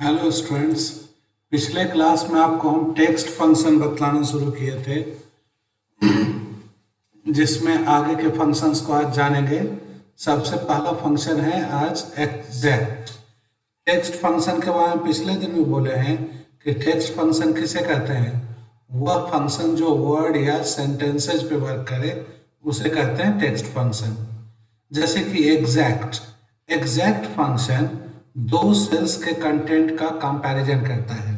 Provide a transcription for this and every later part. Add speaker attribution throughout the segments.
Speaker 1: Hello students. पिछले class में आपको हम टेक्स्ट फंक्शन बतलाना शुरू किए थे, जिसमें आगे के फंक्शंस को आज जानेंगे। सबसे पहला फंक्शन है आज एग्जैक्ट। टेक्स्ट फंक्शन के बारे में पिछले दिन भी बोले हैं कि टेक्स्ट फंक्शन किसे कहते हैं। वह फंक्शन जो वर्ड या सेंटेंसेज पे वर्क करे उसे कहते हैं टेक्स्ट फंक्शन। जैसे कि एग्जैक्ट फंक्शन दो सेल्स के कंटेंट का कंपैरिजन करता है।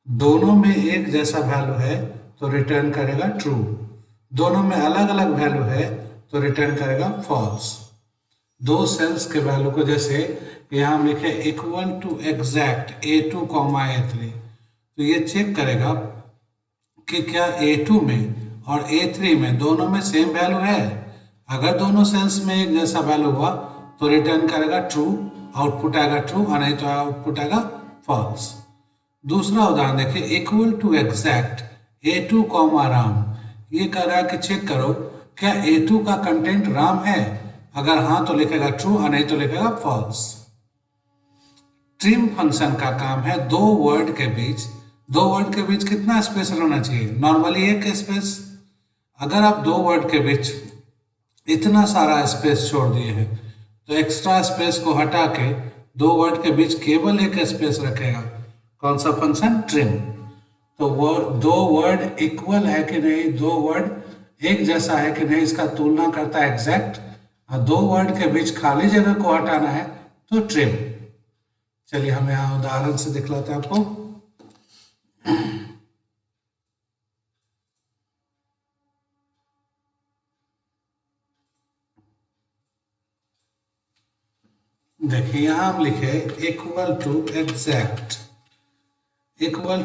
Speaker 1: दोनों में एक जैसा वैल्यू है तो रिटर्न करेगा ट्रू, दोनों में अलग अलग वैल्यू है तो रिटर्न करेगा फॉल्स। दो सेल्स के वैल्यू को जैसे यहाँ हम लिखे equal to exact A2, A3, तो ये चेक करेगा कि क्या A2 में और A3 में दोनों में सेम वैल्यू है। अगर दोनों सेल्स में एक जैसा वैल्यू हुआ तो रिटर्न करेगा ट्रू, आउटपुट आएगा ट्रू, और नहीं तो आउटपुट आएगा फॉल्स। दूसरा उदाहरण देखिए, equal to exact A2, Ram. ये कह रहा है कि चेक करो क्या A2 का कंटेंट राम है। अगर हाँ तो लिखेगा ट्रू, और नहीं तो लिखेगा फॉल्स। ट्रिम फंक्शन का काम है दो वर्ड के बीच कितना स्पेस रहना चाहिए। नॉर्मली एक स्पेस। अगर आप दो वर्ड के बीच इतना सारा स्पेस छोड़ दिए हैं तो एक्स्ट्रा स्पेस को हटा के दो वर्ड के बीच केवल एक स्पेस रखेगा। कौन सा फंक्शन? ट्रिम। तो वो दो वर्ड इक्वल है कि नहीं, दो वर्ड एक जैसा है कि नहीं, इसका तुलना करता है एग्जैक्ट। और दो वर्ड के बीच खाली जगह को हटाना है तो ट्रिम। चलिए हम यहाँ उदाहरण से दिखलाते हैं आपको। देखिए यहाँ हम लिखे इक्वल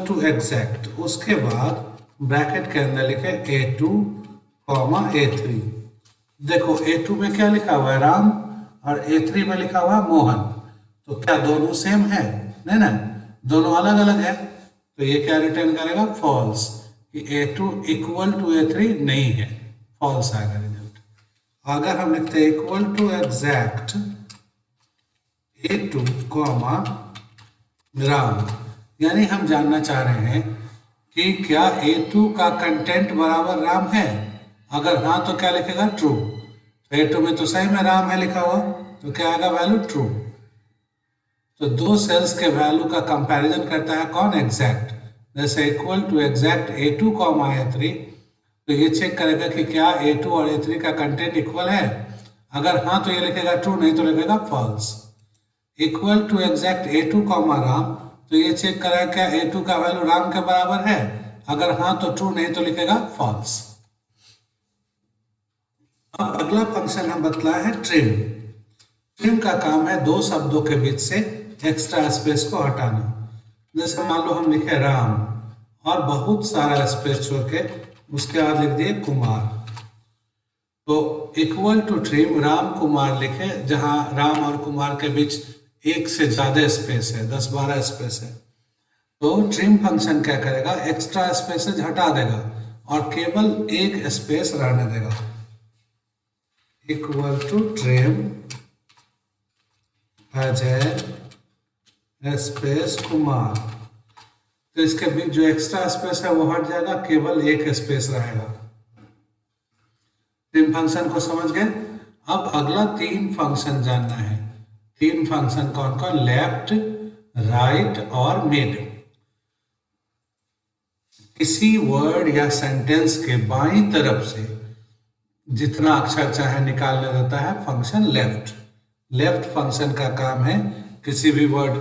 Speaker 1: टू एग्जैक्ट, उसके बाद ब्रैकेट के अंदर लिखे A2, A3। देखो A2 में क्या लिखा हुआ है? राम, और A3 में लिखा हुआ है मोहन। तो क्या दोनों सेम है? नहीं ना, दोनों अलग अलग है। तो ये क्या रिटर्न करेगा? फॉल्स। कि A2 इक्वल टू A3 नहीं है, फॉल्स आएगा रिजल्ट। अगर हम लिखते हैं equal to exact A2, Ram, यानी हम जानना चाह रहे हैं कि क्या A2 का कंटेंट बराबर राम है। अगर हाँ तो क्या लिखेगा? ट्रू। तो A2 में तो सही में राम है लिखा हुआ, तो क्या आएगा वैल्यू? ट्रू। तो दो सेल्स के वैल्यू का कंपैरिजन करता है कौन? एग्जैक्ट। जैसे equal to exact A2, A3, तो ये चेक करेगा कि क्या A2 और A3 का कंटेंट इक्वल है। अगर हाँ तो ये लिखेगा ट्रू, नहीं तो लिखेगा false. Equal to exact A2, Ram, तो ये चेक करेगा क्या A2 का वैल्यू राम के बराबर है। अगर हाँ तो ट्रू, नहीं तो लिखेगा फॉल्स। अब अगला फंक्शन हम बतलाया है ट्रिम। ट्रिम का काम है दो शब्दों के बीच से एक्स्ट्रा स्पेस को हटाना। जैसे मान लो हम लिखे राम और बहुत सारा स्पेस छोड़ के उसके बाद लिख दिए कुमार। तो equal to trim Ram Kumar लिखे, जहां राम और कुमार के बीच एक से ज्यादा स्पेस है, 10-12 स्पेस है। तो ट्रिम फंक्शन क्या करेगा? एक्स्ट्रा स्पेसेस हटा देगा और केवल एक स्पेस रहने देगा। Equal to trim space Kumar, तो इसके बीच जो एक्स्ट्रा स्पेस है वो हट जाएगा, केवल एक स्पेस रहेगा। ट्रिम फंक्शन को समझ गए। अब अगला तीन फंक्शन जानना है। तीन फंक्शन कौन कौन? लेफ्ट, राइट और मिड। किसी वर्ड या सेंटेंस के बाईं तरफ से जितना अक्षर चाहे निकालने देता है फंक्शन लेफ्ट। लेफ्ट फंक्शन का काम है किसी भी वर्ड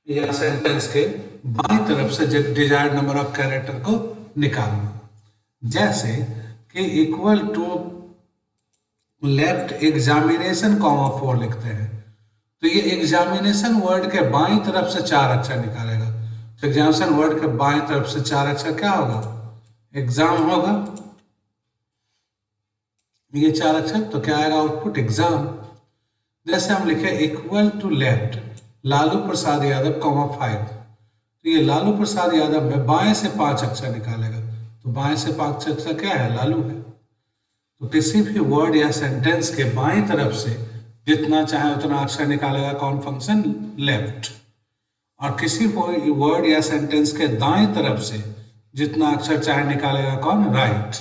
Speaker 1: या सेंटेंस के बाईं तरफ से डिजायर्ड नंबर ऑफ कैरेक्टर को निकालना। जैसे कि इक्वल टू लेफ्ट एग्जामिनेशन, 4 लिखते हैं, तो ये एग्जामिनेशन वर्ड के बाईं तरफ से 4 अक्षर निकालेगा। तो एग्जामिनेशन वर्ड के बाईं तरफ से 4 अक्षर क्या होगा? एग्जाम होगा। ये 4 अक्षर, तो क्या आएगा आउटपुट? एग्जाम। जैसे हम लिखे equal to left Lalu Prasad Yadav, 5, तो ये लालू प्रसाद यादव में बाएं से 5 अक्षर निकालेगा। तो बाएं से 5 अक्षर क्या है? लालू है। तो किसी भी वर्ड या सेंटेंस के बाईं तरफ से जितना चाहे उतना अक्षर निकालेगा कौन फंक्शन, लेफ्ट। और किसी वर्ड या सेंटेंस के दाएं तरफ से जितना अक्षर चाहे निकालेगा कौन, राइट।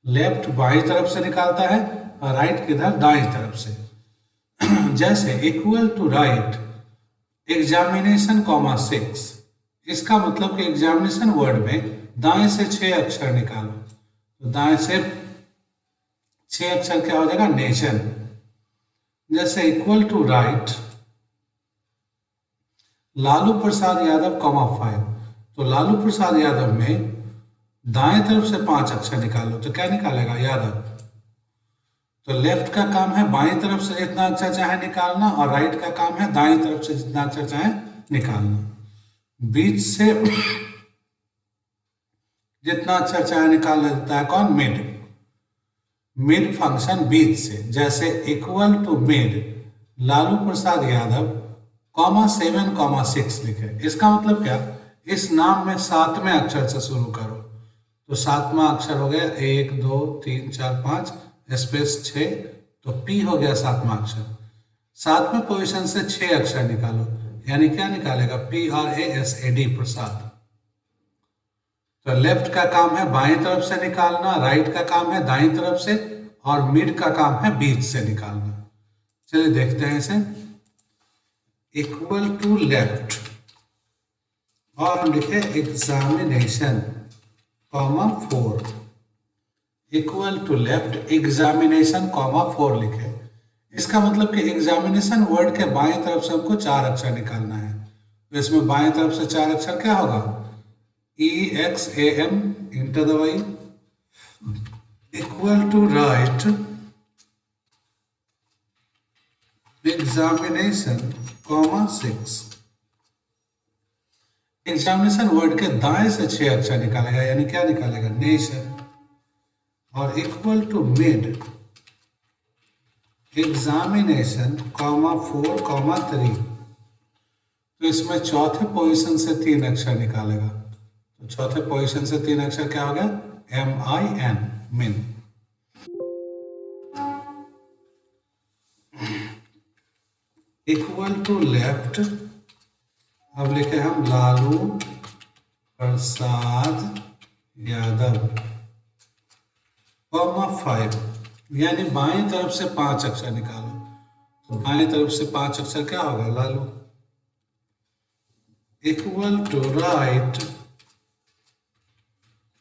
Speaker 1: लेफ्ट बाईं तरफ से निकालता है और राइट किधर, दाईं तरफ से। जैसे equal to right examination comma 6, इसका मतलब कि एग्जामिनेशन वर्ड में दाएं से 6 अक्षर निकालो, तो दाएं से 6 अक्षर क्या हो जाएगा, नेशन। जैसे equal to right Lalu Prasad Yadav comma 5, तो लालू प्रसाद यादव में दाएं तरफ से 5 अक्षर निकालो, तो क्या निकालेगा, यादव। तो लेफ्ट का काम है बाईं तरफ से जितना अक्षर चाहे निकालना, और राइट का काम है दाईं तरफ से जितना अक्षर चाहे निकालना। बीच से जितना अक्षर चाहे निकाल लेता है कौन, मिड। मिड फंक्शन बीच से, जैसे equal to mid Lalu Prasad Yadav comma 7 comma 6 लिखे। इसका मतलब क्या, इस नाम में 7वें अक्षर से शुरू करो, तो 7वां अक्षर हो गया 1 2 3 4 5 स्पेस 6, तो P हो गया 7वां अक्षर। 7वें पोजीशन से 6 अक्षर निकालो, यानी क्या निकालेगा, PRASAD, प्रसाद। तो लेफ्ट का काम है बाएं तरफ से निकालना, राइट का काम है दाईं तरफ से, और मिड का काम है बीच से निकालना। चलिए देखते हैं इसे। इक्वल टू लेफ्ट और हम लिखे examination comma 4, equal to left examination comma 4 लिखे। इसका मतलब कि एग्जामिनेशन वर्ड के बाएं तरफ से हमको 4 अक्षर निकालना है, तो इसमें बाएं तरफ से 4 अक्षर क्या होगा, EXAM, इंटर दबाई, equal to right examination comma 6। Examination word के दाएं से 6 अक्षर निकालेगा, यानी क्या निकालेगा, नेशन। और equal to mid examination comma 4 comma 3, तो इसमें चौथे पोजीशन से 3 अक्षर निकालेगा, तो चौथे पोजीशन से 3 अक्षर क्या हो गया, MIN, मिन। इक्वल टू लेफ्ट, अब लिखे हम लालू प्रसाद यादव कॉमा 5, यानी बाएं तरफ से 5 अक्षर निकालो, तो बाएं तरफ से 5 अक्षर क्या होगा, Lalu. Equal to right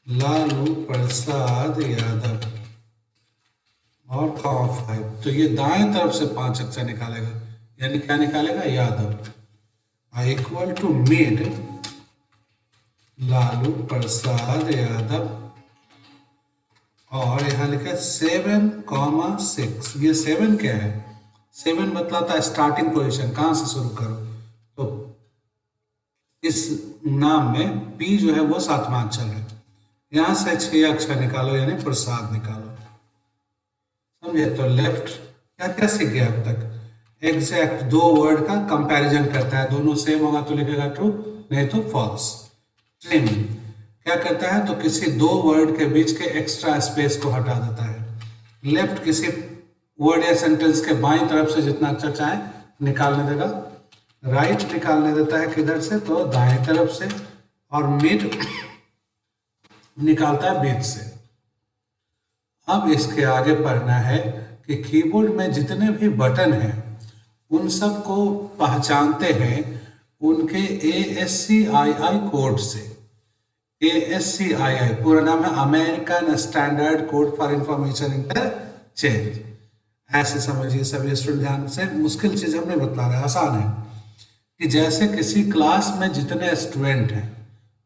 Speaker 1: Lalu Prasad Yadav और कॉमा 5, तो ये दाएं तरफ से 5 अक्षर निकालेगा, यानी क्या निकालेगा, Yadav. Equal to mid Lalu Prasad Yadav, और यहाँ लिखा 7 कॉमा 6। ये 7 क्या है, 7 बतलाता है स्टार्टिंग पोजीशन, कहाँ से शुरू करो, तो इस नाम में P जो है वो 7वां अक्षर है, यहाँ से 6 अक्षर निकालो, यानी प्रसाद निकालो। समझे, तो लेफ्ट क्या क्या सीख गया अब तक, एग्जैक्ट 2 वर्ड का कंपैरिजन करता है, दोनों सेम होगा तो लिखेगा ट्रू, नहीं तो फॉल्स। ट्रिम क्या करता है, तो किसी 2 वर्ड के बीच के एक्स्ट्रा स्पेस को हटा देता है। लेफ्ट किसी वर्ड या सेंटेंस के बाईं तरफ से जितना अक्षर चाहे निकालने देगा, राइट निकालने देता है किधर से, तो दाएं तरफ से, और मिड निकालता है बीच से। अब इसके आगे पढ़ना है कि कीबोर्ड में जितने भी बटन हैं उन सब को पहचानते हैं उनके ASCII कोड से। ASCII पूरा नाम है American standard code for information interchange. ऐसे समझिए सभी स्टूडेंट, ध्यान से, मुश्किल चीज हम नहीं बतला रहे, आसान है। कि जैसे किसी क्लास में जितने स्टूडेंट हैं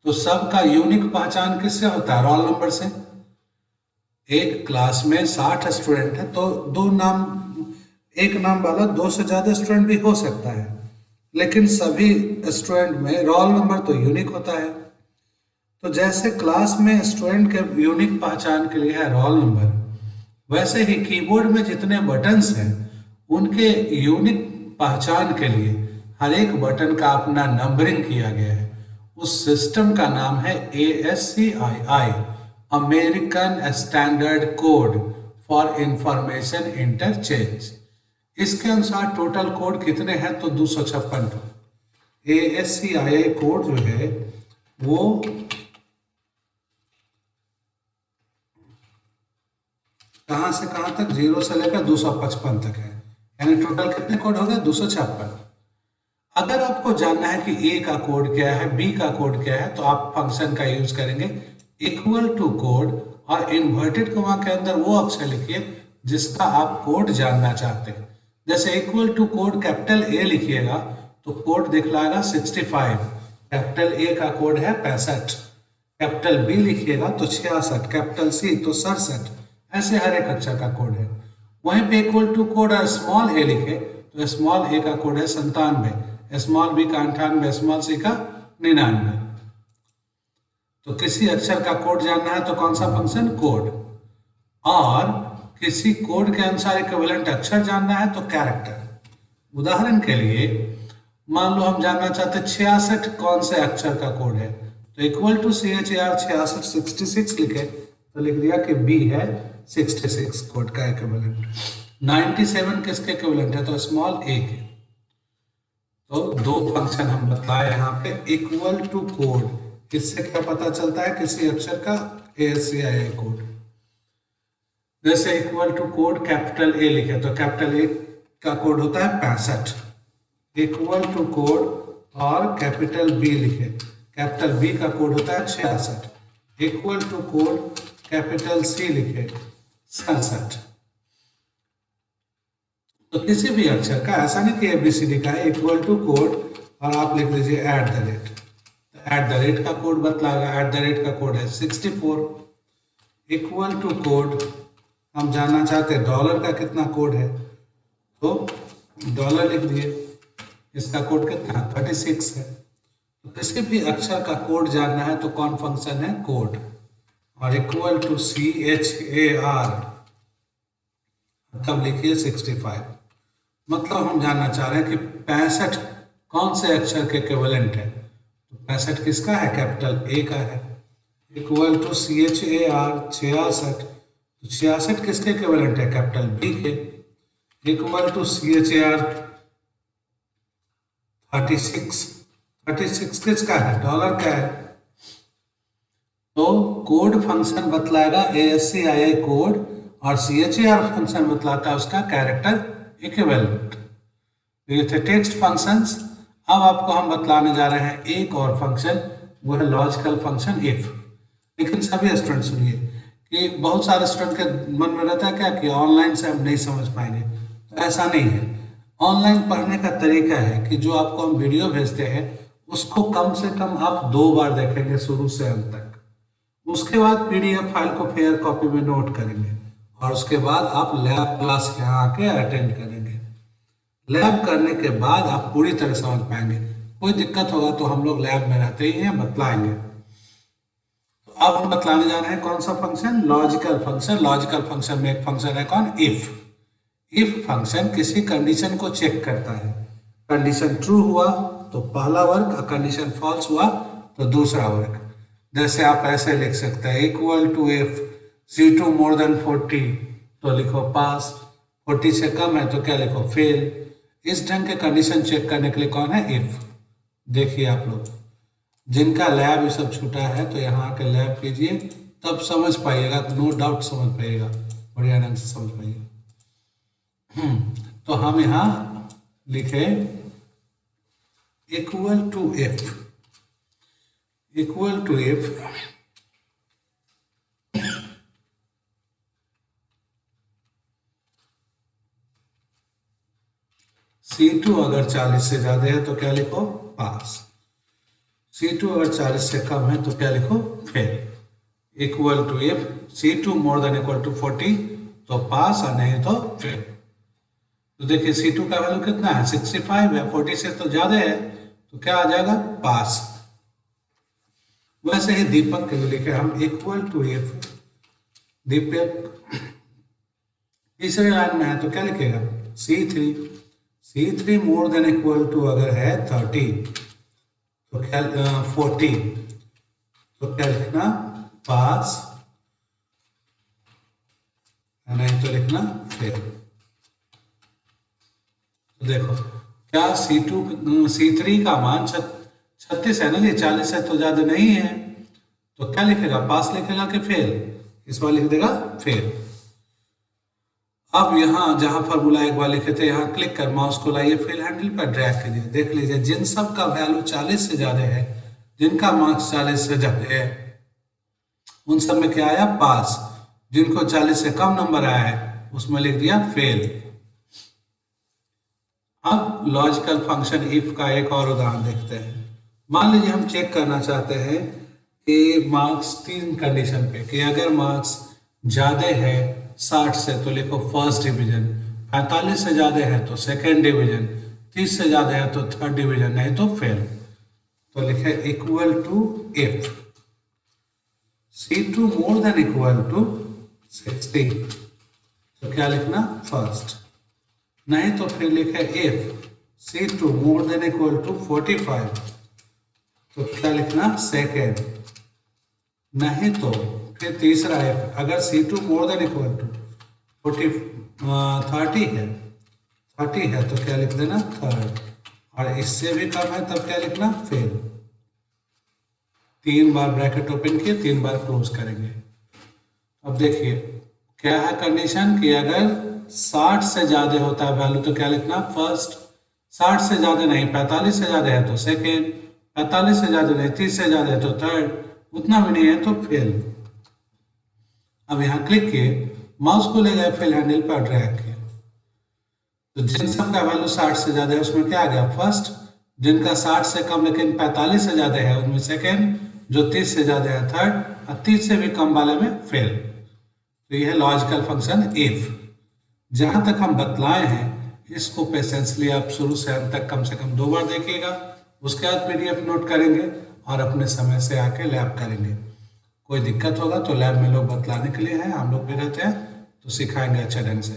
Speaker 1: तो सबका यूनिक पहचान किससे होता है, रोल नंबर से। एक क्लास में 60 स्टूडेंट है तो एक नाम वाला 2 से ज्यादा स्टूडेंट भी हो सकता है, लेकिन सभी स्टूडेंट में रोल नंबर तो यूनिक होता है। तो जैसे क्लास में स्टूडेंट के यूनिक पहचान के लिए है रोल नंबर, वैसे ही कीबोर्ड में जितने बटन्स हैं उनके यूनिक पहचान के लिए हर एक बटन का अपना नंबरिंग किया गया है। उस सिस्टम का नाम है ASCII, American standard code for information interchange. इसके अनुसार टोटल कोड कितने हैं, तो 256। ASCII कोड जो है वो कहां से कहां तक, 0 से लेकर 255 तक है, यानी टोटल कितने कोड हो गए, 256। अगर आपको जानना है कि ए का कोड क्या है, बी का कोड क्या है, तो आप फंक्शन का यूज करेंगे इक्वल टू कोड, और इन्वर्टेड कॉमा के अंदर वो अक्षर लिखिए जिसका आप कोड जानना चाहते हैं। जैसे equal to code capital A लिखिएगा तो कोड दिखलाएगा 65, कैपिटल ए का कोड है 65। कैपिटल बी लिखिएगा तो 66, कैपिटल सी तो 67। ऐसे हर एक अक्षर का कोड है। वहीं पे इक्वल टू कोड और स्मॉल ए लिखे तो स्मॉल ए का कोड है 97, स्मॉल बी का 98, स्मॉल सी का 99। तो किसी अक्षर का कोड जानना है तो कौन सा फंक्शन, कोड। और किसी कोड के अनुसार इक्विवेलेंट अक्षर जानना है तो कैरेक्टर। उदाहरण के लिए मान लो हम जानना चाहते हैं 66 कौन से अक्षर का कोड है, तो इक्वल टू CHAR 66 66 लिखे तो लिख दिया कि बी है 66 कोड का इक्विवेलेंट। 97 किसके इक्विवेलेंट है, तो स्मॉल ए के। तो दो फंक्शन हम बताए यहाँ पे, इक्वल टू कोड, इससे क्या पता चलता है किसी अक्षर का ASCII कोड। जैसे equal to code capital A लिखे तो कैपिटल ए का कोड होता है 65, इक्वल टू कोड और कैपिटल बी लिखे, कैपिटल बी का कोड होता है 66, equal to code capital C लिखे 67। तो किसी भी अक्षर का, ऐसा नहीं कि ABCD का है, इक्वल टू कोड और आप लिख लीजिए एट द रेट, तो एट द रेट का कोड बतलाएगा। एट द रेट का कोड है 64। इक्वल टू कोड हम जानना चाहते हैं डॉलर का कितना कोड है, तो डॉलर लिख दिए, इसका कोड कितना 36 है। तो किसी भी अक्षर का कोड जानना है तो कौन फंक्शन है, कोड। और इक्वल टू CHAR तब लिखिए 65। मतलब हम जानना चाह रहे हैं कि 65 कौन से अक्षर के इक्विवेलेंट है, तो 65 किसका है, कैपिटल ए का है। इक्वल टू CHAR 66, तो 66 किसके इक्विवेलेंट है, कैपिटल बी के। इक्वल टू CHAR 36, 36 किसका है, डॉलर का है। तो कोड फंक्शन बतलाएगा ASCII कोड और CHAR फंक्शन बतलाता है उसका कैरेक्टर इक्विवेलेंट। ये थे टेक्स्ट फंक्शंस। अब आपको हम बतलाने जा रहे हैं एक और फंक्शन, वो है लॉजिकल फंक्शन इफ। लेकिन सभी स्टूडेंट सुनिए कि बहुत सारे स्टूडेंट के मन में रहता है क्या कि ऑनलाइन से हम नहीं समझ पाएंगे, तो ऐसा नहीं है। ऑनलाइन पढ़ने का तरीका है कि जो आपको हम वीडियो भेजते हैं उसको कम से कम आप 2 बार देखेंगे शुरू से अंत तक, उसके बाद PDF फाइल को फेयर कॉपी में नोट करेंगे और उसके बाद आप लैब क्लास यहाँ आके अटेंड करेंगे। लैब करने के बाद आप पूरी तरह समझ पाएंगे। कोई दिक्कत होगा तो हम लोग लैब में रहते ही हैं, बतलाएंगे। तो अब हम बतलाने जा रहे हैं कौन सा function, logical function. Logical function में एक फंक्शन है कौन, इफ। इफ फंक्शन किसी कंडीशन को चेक करता है। कंडीशन ट्रू हुआ तो पहला वर्ग और कंडीशन फॉल्स हुआ तो दूसरा वर्ग। जैसे आप ऐसे लिख सकते हैं equal to if C2 more than 40 तो लिखो पास, 40 से कम है तो क्या लिखो फेल। इस ढंग के कंडीशन चेक करने के लिए कौन है, इफ। देखिए आप लोग जिनका लैब ये सब छूटा है तो यहाँ आके लैब कीजिए, तब समझ पाइएगा, नो डाउट समझ पाइएगा, बढ़िया ढंग से समझ पाइएगा। तो हम यहाँ लिखे equal to if, equal to if C2 अगर 40 से ज्यादा है तो क्या लिखो, पास। C2 अगर 40 से कम है तो क्या लिखो, fail. Equal to if C2 more than equal to 40 तो पास और नहीं तो फेल। तो देखिए C2 का वैल्यू कितना है, 65 है, 40 से तो ज्यादा है तो क्या आ जाएगा, पास। वैसे ही दीपक के लिए लिखे हम इक्वल टू इफ दीपक तीसरे लाइन में है तो क्या लिखेगा, C3 more than equal to अगर है 30 तो क्या 40 तो क्या लिखना, पास, नहीं तो लिखना फेल। तो देखो क्या C3 का मान 36 है ना जी, 40 से तो ज्यादा नहीं है, तो क्या लिखेगा, पास लिखेगा कि फेल, इस बार लिख देगा फेल। अब यहाँ जहां फॉर्मूला एक बार लिखे थे, यहाँ क्लिक कर माउस को लाइए, फिल हैंडल पर ड्रैग कीजिए, देख लीजिए जिन सब का वैल्यू 40 से ज्यादा है, जिनका मार्क्स 40 से ज्यादा है, उन सब में क्या आया, पास। जिनको 40 से कम नंबर आया है उसमें लिख दिया फेल। अब लॉजिकल फंक्शन इफ का एक और उदाहरण देखते हैं। मान लीजिए हम चेक करना चाहते हैं कि मार्क्स 3 कंडीशन पे, कि अगर मार्क्स ज्यादा है 60 से तो लिखो फर्स्ट डिवीजन, 45 से ज्यादा है तो सेकेंड डिवीजन, 30 से ज्यादा है तो थर्ड डिवीजन, नहीं तो फेल। तो लिखे equal to if C2 more than equal to 60, तो क्या लिखना, फर्स्ट। नहीं तो फिर लिखे if C2 more than equal to 45, तो क्या लिखना, सेकेंड। नहीं तो फिर तीसरा इफ अगर C2 more than equal to 30 है तो क्या लिख देना, थर्ड। और इससे भी कम है तब क्या लिखना, फेल। 3 बार ब्रैकेट ओपन किए, 3 बार क्लोज करेंगे। अब देखिए क्या है कंडीशन, कि अगर 60 से ज्यादा होता है वैल्यू तो क्या लिखना, फर्स्ट। 60 से ज्यादा नहीं, 45 से ज्यादा है तो सेकेंड, 45 से ज्यादा नहीं, 30 से ज्यादा है तो थर्ड, उतना भी नहीं है तो फेल। अब यहाँ क्लिक किए, माउस को ले गए, फिल हैंडल पर ड्रैग किए, तो जिन सब का वैल्यू 60 से ज्यादा है उसमें क्या आ गया, फर्स्ट। जिनका 60 से कम लेकिन 45 से ज्यादा है उनमें सेकेंड, जो 30 से ज्यादा है थर्ड, और 30 से भी कम वाले में फेल। तो यह है लॉजिकल फंक्शन इफ। जहां तक हम बतलाए हैं इसको पेशेंसली आप शुरू से अंत तक कम से कम 2 बार देखिएगा, उसके बाद PDF नोट करेंगे और अपने समय से आके लैब करेंगे। कोई दिक्कत होगा तो लैब में लोग बतलाने के लिए हैं, हम लोग भी रहते हैं, तो सिखाएंगे अच्छे ढंग से।